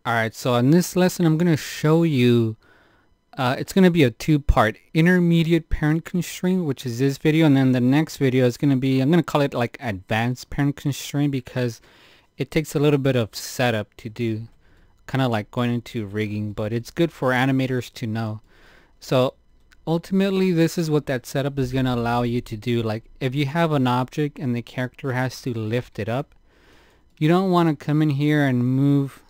Alright, so in this lesson I'm going to show you, it's going to be a two-part intermediate parent constraint, which is this video, and then the next video is going to be, I'm going to call it like advanced parent constraint because it takes a little bit of setup to do, kind of like going into rigging, but it's good for animators to know. So ultimately this is what that setup is going to allow you to do. Like if you have an object and the character has to lift it up, you don't want to come in here and move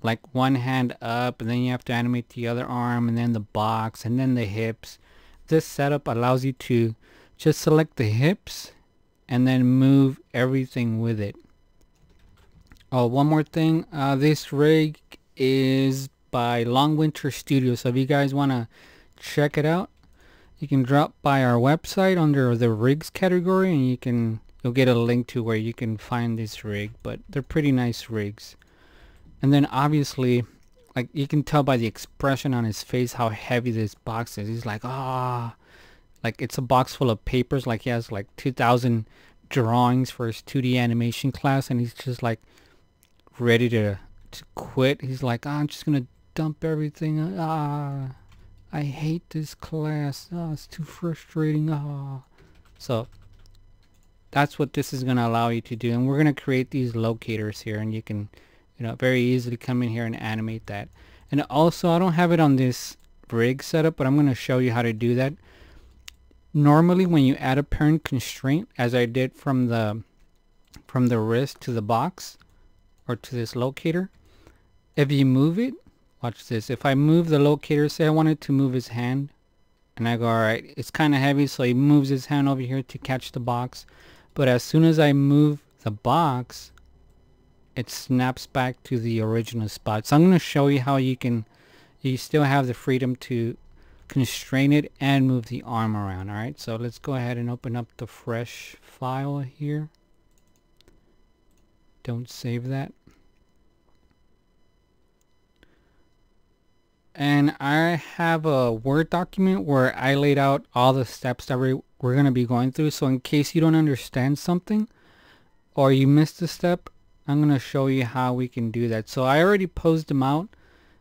like one hand up and then you have to animate the other arm and then the box and then the hips. This setup allows you to just select the hips and then move everything with it. Oh, one more thing, this rig is by LongWinterStudios, so if you guys want to check it out, you can drop by our website under the rigs category and you'll get a link to where you can find this rig, but they're pretty nice rigs. And then obviously, like you can tell by the expression on his face how heavy this box is. He's like, ah, like it's a box full of papers. Like he has like 2,000 drawings for his 2D animation class, and he's just like ready to quit. He's like, I'm just gonna dump everything. I hate this class. It's too frustrating. So that's what this is gonna allow you to do, and we're gonna create these locators here, and you can very easily come in here and animate that. And also, I don't have it on this rig setup, but I'm going to show you how to do that. Normally when you add a parent constraint, as I did from the wrist to the box or to this locator, if you move it, watch this, if I move the locator, say I wanted to move his hand, and I go, alright, it's kind of heavy, so he moves his hand over here to catch the box, but as soon as I move the box, it snaps back to the original spot. So I'm going to show you how you still have the freedom to constrain it and move the arm around. Alright, so let's go ahead and open up the fresh file here. Don't save that. And I have a Word document where I laid out all the steps that we're going to be going through. So in case you don't understand something or you missed a step, I'm going to show you how we can do that. So I already posed him out.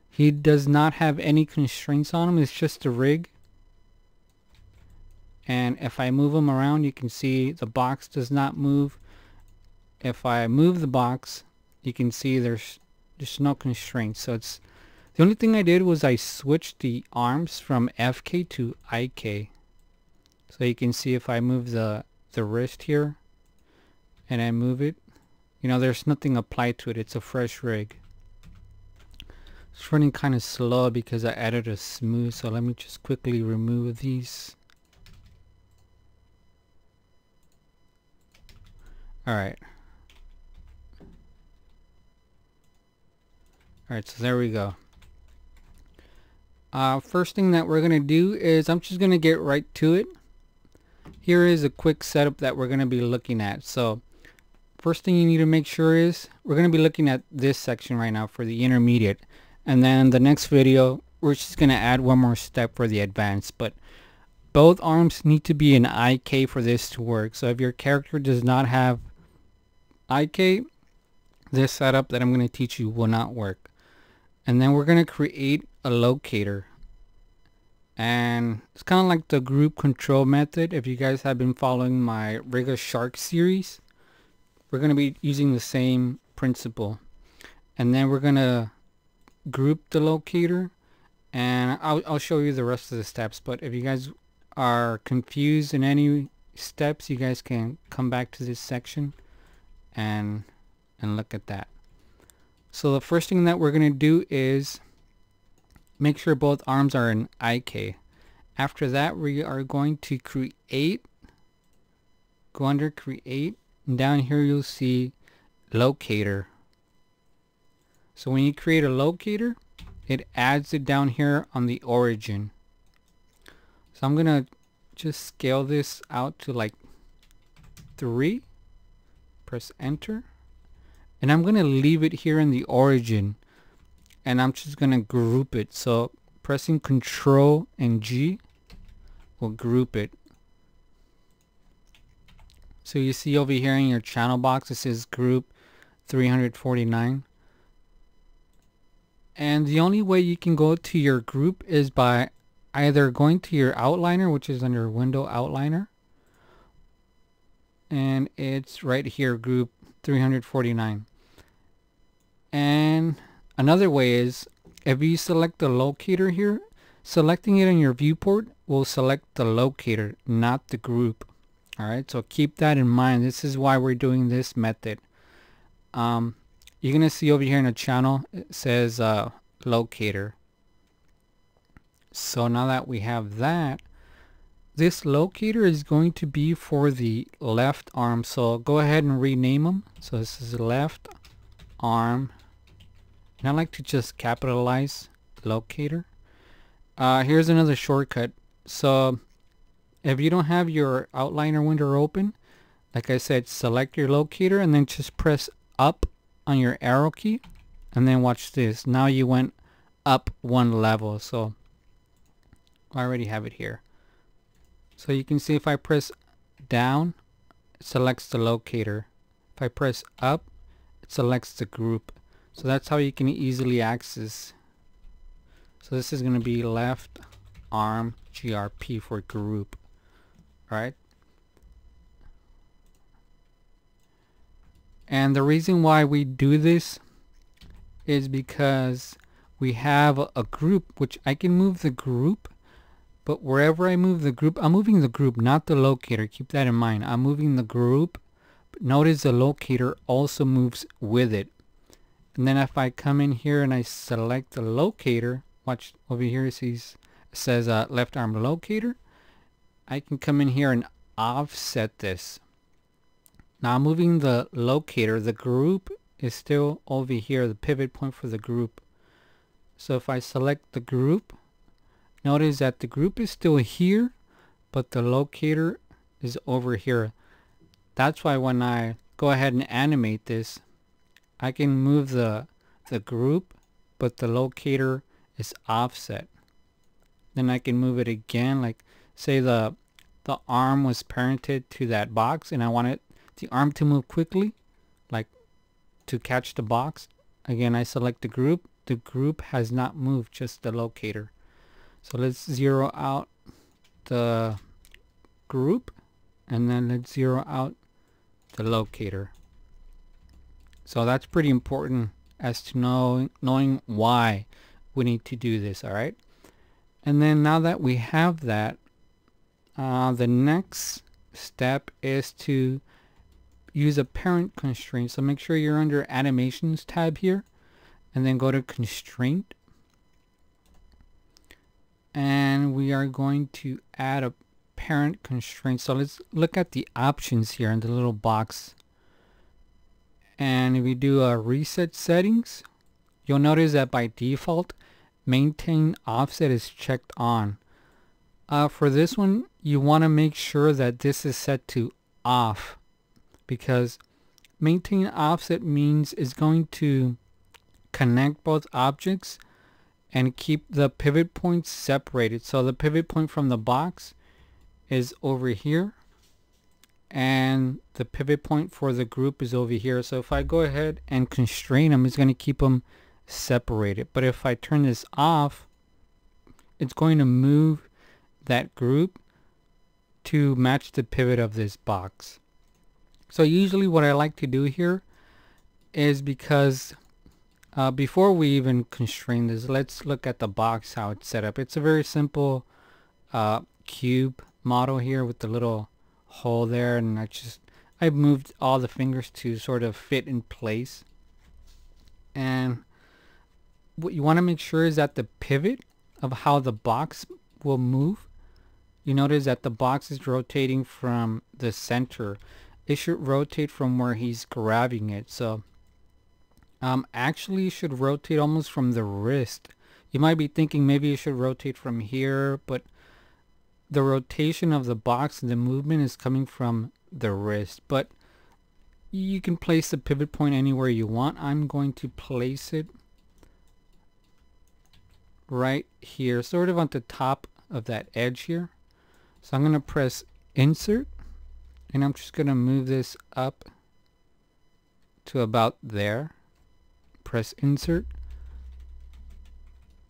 He does not have any constraints on him. It's just a rig. And if I move him around, you can see the box does not move. If I move the box, you can see there's no constraints. So it's the only thing I did was I switched the arms from FK to IK. So you can see if I move the wrist here and I move it, there's nothing applied to it. It's a fresh rig. It's running kind of slow because I added a smooth, so let me just quickly remove these. Alright. Alright, so there we go. First thing that we're going to do is I'm just going to get right to it. Here is a quick setup that we're going to be looking at. So first thing you need to make sure is we're going to be looking at this section right now for the intermediate, and then the next video we're just going to add one more step for the advanced. But both arms need to be in IK for this to work. So if your character does not have IK, this setup that I'm going to teach you will not work. And then we're going to create a locator, and it's kind of like the group control method. If you guys have been following my Rig a Shark series, we're going to be using the same principle. And then we're going to group the locator, and I'll show you the rest of the steps. But if you guys are confused in any steps, you guys can come back to this section and look at that. So the first thing that we're going to do is make sure both arms are in IK. After that, we are going to create, go under create, and down here you'll see locator. So when you create a locator, it adds it down here on the origin. So I'm gonna just scale this out to like 3, press enter, and I'm gonna leave it here in the origin, and I'm just gonna group it. So pressing Control and G will group it. So you see over here in your channel box it says group 349. And the only way you can go to your group is by either going to your outliner, which is under window outliner, and it's right here, group 349. And another way is if you select the locator here, selecting it in your viewport will select the locator, not the group. Alright, so keep that in mind. This is why we're doing this method. You're going to see over here in the channel, it says locator. So now that we have that, this locator is going to be for the left arm. So go ahead and rename them. So this is left arm. And I like to just capitalize locator. Here's another shortcut. So if you don't have your outliner window open, like I said, select your locator and then just press up on your arrow key, and then watch this. Now you went up one level. So I already have it here. So you can see if I press down, it selects the locator. If I press up, it selects the group. So that's how you can easily access. So this is going to be left arm GRP for group. Alright. And the reason why we do this is because we have a group, which I can move the group, but wherever I move the group, I'm moving the group, not the locator. Keep that in mind. I'm moving the group, but notice the locator also moves with it. And then if I come in here and I select the locator, watch over here, it says left arm locator. I can come in here and offset this. Now I'm moving the locator. The group is still over here, the pivot point for the group. So if I select the group, notice that the group is still here, but the locator is over here. That's why when I go ahead and animate this, I can move the group, but the locator is offset. Then I can move it again, like say the arm was parented to that box and I wanted the arm to move quickly, like to catch the box. Again, I select the group. The group has not moved, just the locator. So let's zero out the group and then let's zero out the locator. So that's pretty important as to knowing why we need to do this. All right. And then now that we have that, the next step is to use a parent constraint. So make sure you're under animations tab here and then go to constraint. And we are going to add a parent constraint. So let's look at the options here in the little box. And if we do a reset settings, you'll notice that by default, maintain offset is checked on. For this one, you want to make sure that this is set to off, because maintain offset means it's going to connect both objects and keep the pivot points separated. So the pivot point from the box is over here and the pivot point for the group is over here. So if I go ahead and constrain them, it's going to keep them separated. But if I turn this off, it's going to move that group to match the pivot of this box. So usually what I like to do here is, because before we even constrain this, let's look at the box, how it's set up. It's a very simple cube model here with the little hole there, and I've moved all the fingers to sort of fit in place. And what you want to make sure is that the pivot of how the box will move, you notice that the box is rotating from the center. It should rotate from where he's grabbing it. So actually it should rotate almost from the wrist. You might be thinking maybe it should rotate from here, but the rotation of the box and the movement is coming from the wrist. But you can place the pivot point anywhere you want. I'm going to place it right here, sort of on the top of that edge here. So I'm going to press insert and I'm just going to move this up to about there. Press insert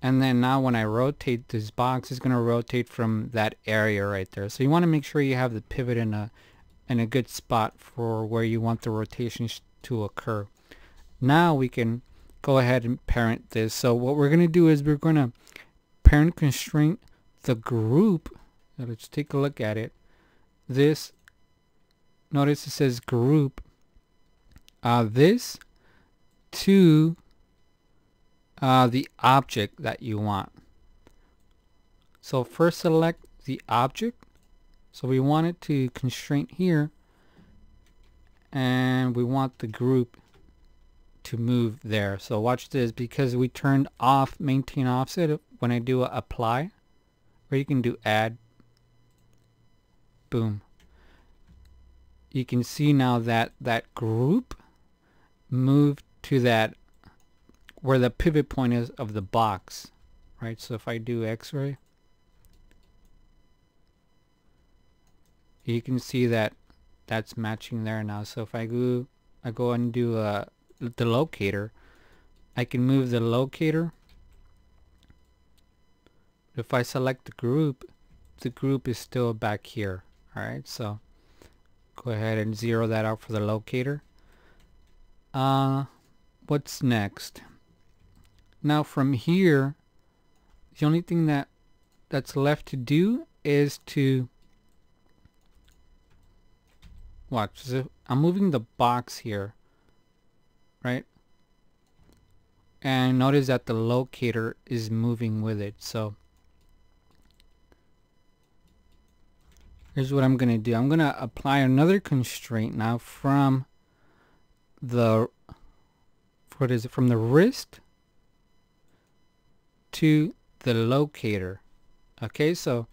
And then now when I rotate this box, it's going to rotate from that area right there. So you want to make sure you have the pivot in a good spot for where you want the rotation to occur. Now we can go ahead and parent this. So what we're going to do is we're going to parent constraint the group. Now let's take a look at it. This, notice it says group, this to the object that you want. So first select the object. So we want it to constraint here, and we want the group to move there. So watch this, because we turned off maintain offset. When I do apply, or you can do add, boom, you can see now that that group moved to that where the pivot point is of the box, right? So if I do x-ray, you can see that that's matching there now. So if I go and do the locator, I can move the locator. If I select the group is still back here. Alright, so go ahead and zero that out for the locator. What's next? Now from here, the only thing that's left to do is to watch. So I'm moving the box here, right? And notice that the locator is moving with it. So here's what I'm going to do. I'm going to apply another constraint now from the, what is it, from the wrist to the locator. Okay, so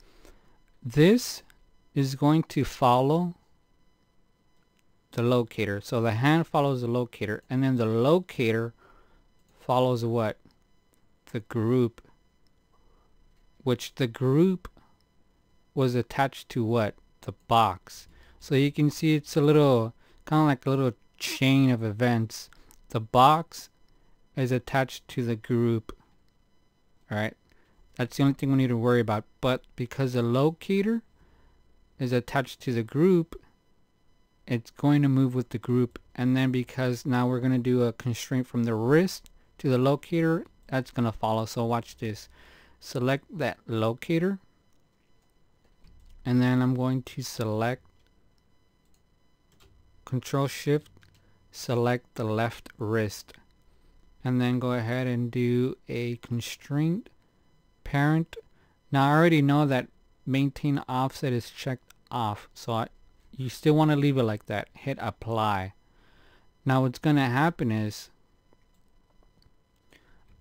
this is going to follow the locator. So the hand follows the locator, and then the locator follows what? The group, which the group was attached to what? The box. So you can see it's a little, kind of like a little chain of events. The box is attached to the group. Alright, that's the only thing we need to worry about. But because the locator is attached to the group, it's going to move with the group. And then because now we're going to do a constraint from the wrist to the locator, that's going to follow. So watch this. Select that locator, and then I'm going to select Control Shift, select the left wrist, and then go ahead and do a constraint parent. Now I already know that maintain offset is checked off, so you still want to leave it like that. Hit apply. Now what's going to happen is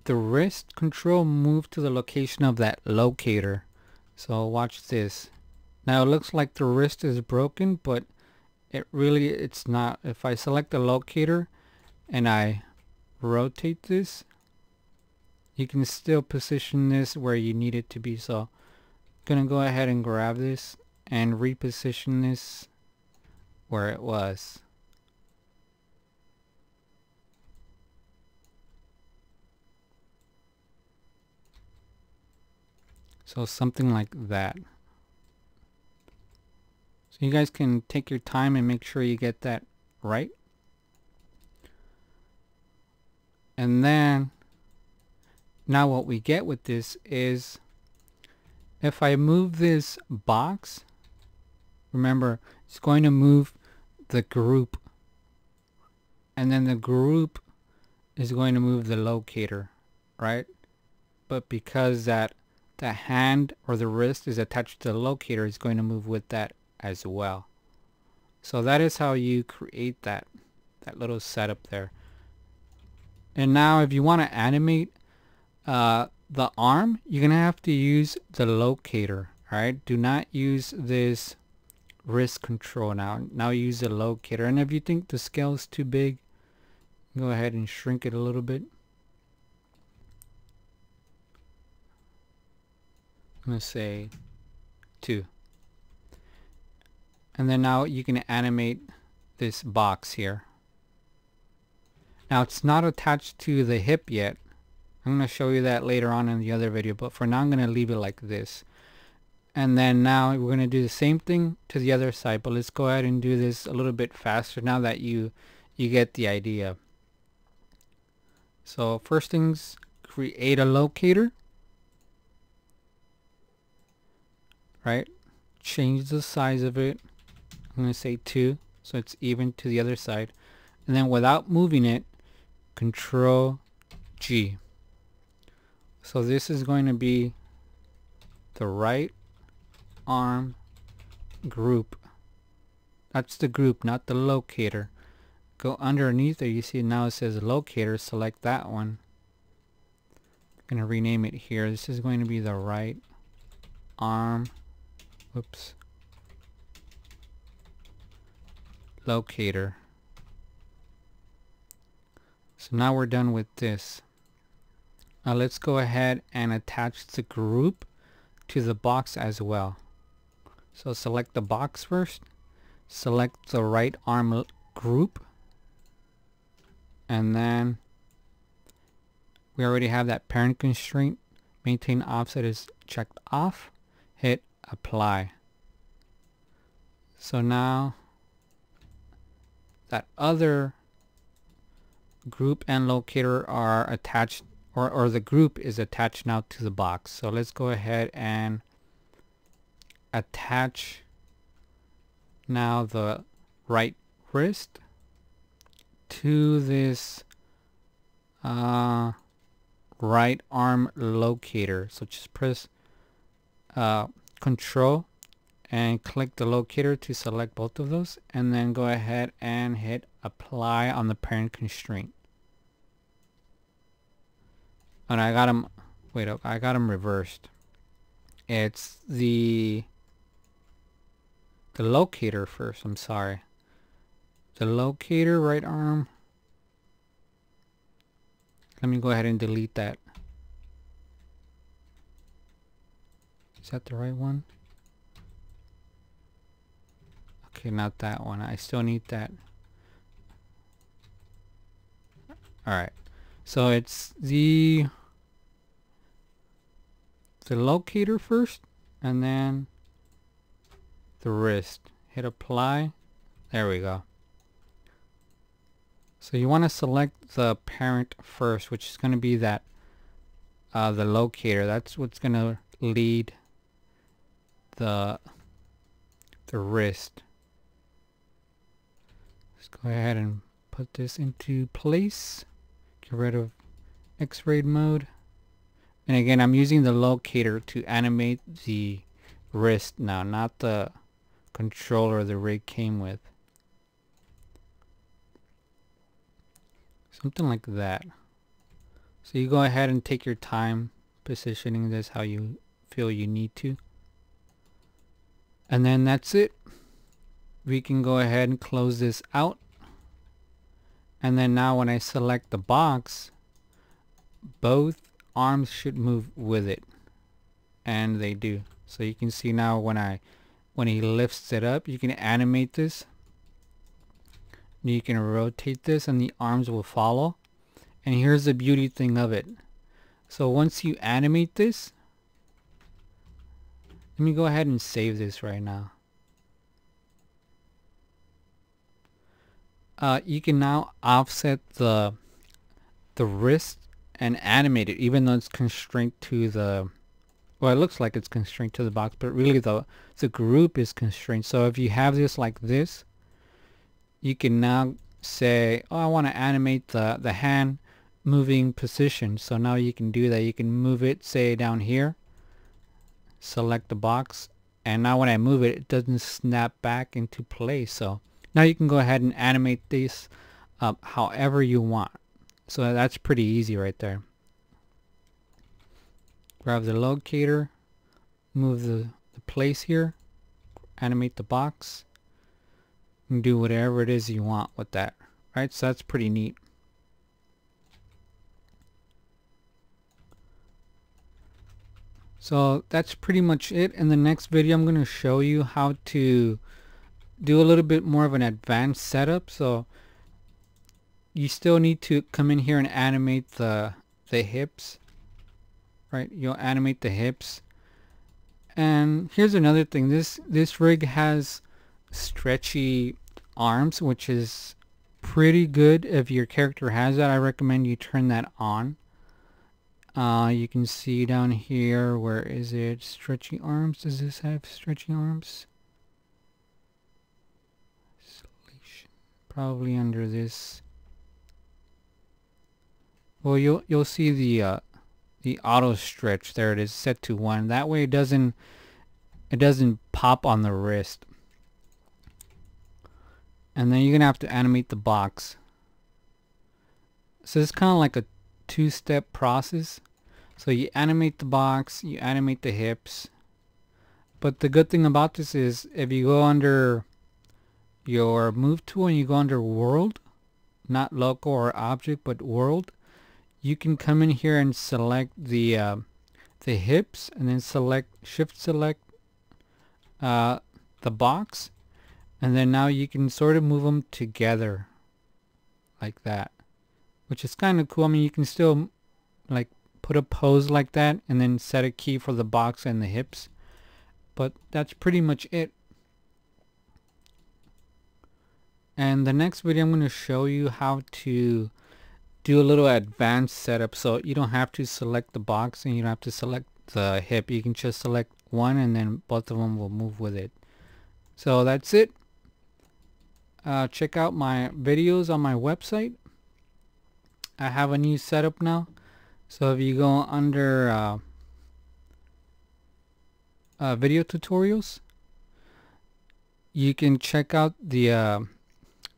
the wrist control moved to the location of that locator. So watch this. Now it looks like the wrist is broken, but it's not. If I select the locator and I rotate this, you can still position this where you need it to be. So I'm gonna go ahead and grab this and reposition this where it was. So something like that. So you guys can take your time and make sure you get that right. And then now what we get with this is if I move this box, remember it's going to move the group, and then the group is going to move the locator, right? But because the hand or the wrist is attached to the locator, it's going to move with that as well. So that is how you create that little setup there. And now if you want to animate the arm, you're gonna have to use the locator. Alright, do not use this wrist control now use the locator. And if you think the scale is too big, go ahead and shrink it a little bit. I'm gonna say 2. And then now you can animate this box here. Now it's not attached to the hip yet, I'm going to show you that later on in the other video, but for now I'm going to leave it like this. And then now we're going to do the same thing to the other side, but let's go ahead and do this a little bit faster now that you get the idea. So first things, create a locator, right? Change the size of it. I'm going to say 2 so it's even to the other side. And then without moving it, Control G. So this is going to be the right arm group. That's the group, not the locator. Go underneath there, you see now it says locator, select that one. I'm going to rename it here. This is going to be the right arm, whoops, locator. So now we're done with this. Now let's go ahead and attach the group to the box as well. So select the box first, select the right arm group, and then we already have that parent constraint. Maintain offset is checked off. Hit apply. So now that other group and locator are attached, or the group is attached now to the box. So let's go ahead and attach now the right wrist to this right arm locator. So just press Control and click the locator to select both of those, and then go ahead and hit apply on the parent constraint. And I got them, wait up, I got them reversed. It's the locator first, I'm sorry. The locator right arm. Let me go ahead and delete that. Is that the right one? Okay, not that one. I still need that. Alright. So it's the locator first, and then the wrist. Hit apply. There we go. So you want to select the parent first, which is going to be that the locator. That's what's going to lead the wrist. Let's go ahead and put this into place. Get rid of X-ray mode. And again, I'm using the locator to animate the wrist now, not the controller the rig came with. Something like that. So you go ahead and take your time positioning this how you feel you need to. And then that's it. We can go ahead and close this out. And then now when I select the box, both arms should move with it. And they do. So you can see now when he lifts it up, you can animate this. You can rotate this and the arms will follow. And here's the beauty thing of it. So once you animate this, let me go ahead and save this right now. You can now offset the wrist and animate it, even though it's constrained to the, well, it looks like it's constrained to the box, but really the group is constrained. So if you have this like this, you can now say, oh, I want to animate the hand moving position. So now you can do that. You can move it, say, down here, select the box, and now when I move it, it doesn't snap back into place. So now you can go ahead and animate this however you want. So that's pretty easy right there. Grab the locator, move the place here, animate the box, and do whatever it is you want with that. Right, so that's pretty neat. So that's pretty much it. In the next video, I'm going to show you how to do a little bit more of an advanced setup. So you still need to come in here and animate the the hips, right? You'll animate the hips. And here's another thing. This rig has stretchy arms, which is pretty good. If your character has that, I recommend you turn that on. You can see down here, where is it? Stretchy arms. Does this have stretchy arms? Probably under this. Well, you'll see the auto stretch. There it is, set to 1. That way it doesn't pop on the wrist. And then you're gonna have to animate the box. So it's kind of like a 2-step process. So you animate the box, you animate the hips. But the good thing about this is, if you go under your move tool and you go under world, not local or object, but world, you can come in here and select the hips, and then shift select the box, and then now you can sort of move them together like that, which is kind of cool. I mean, you can still like put a pose like that and then set a key for the box and the hips, but that's pretty much it. And the next video I'm going to show you how to do a little advanced setup, so you don't have to select the box and you don't have to select the hip. You can just select one and then both of them will move with it. So that's it. Check out my videos on my website. I have a new setup now. So if you go under video tutorials, you can check out the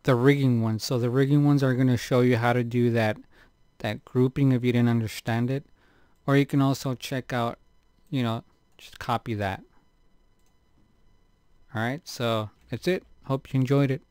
rigging ones. So the rigging ones are going to show you how to do that grouping if you didn't understand it. Or you can also check out, just copy that. Alright, so that's it. Hope you enjoyed it.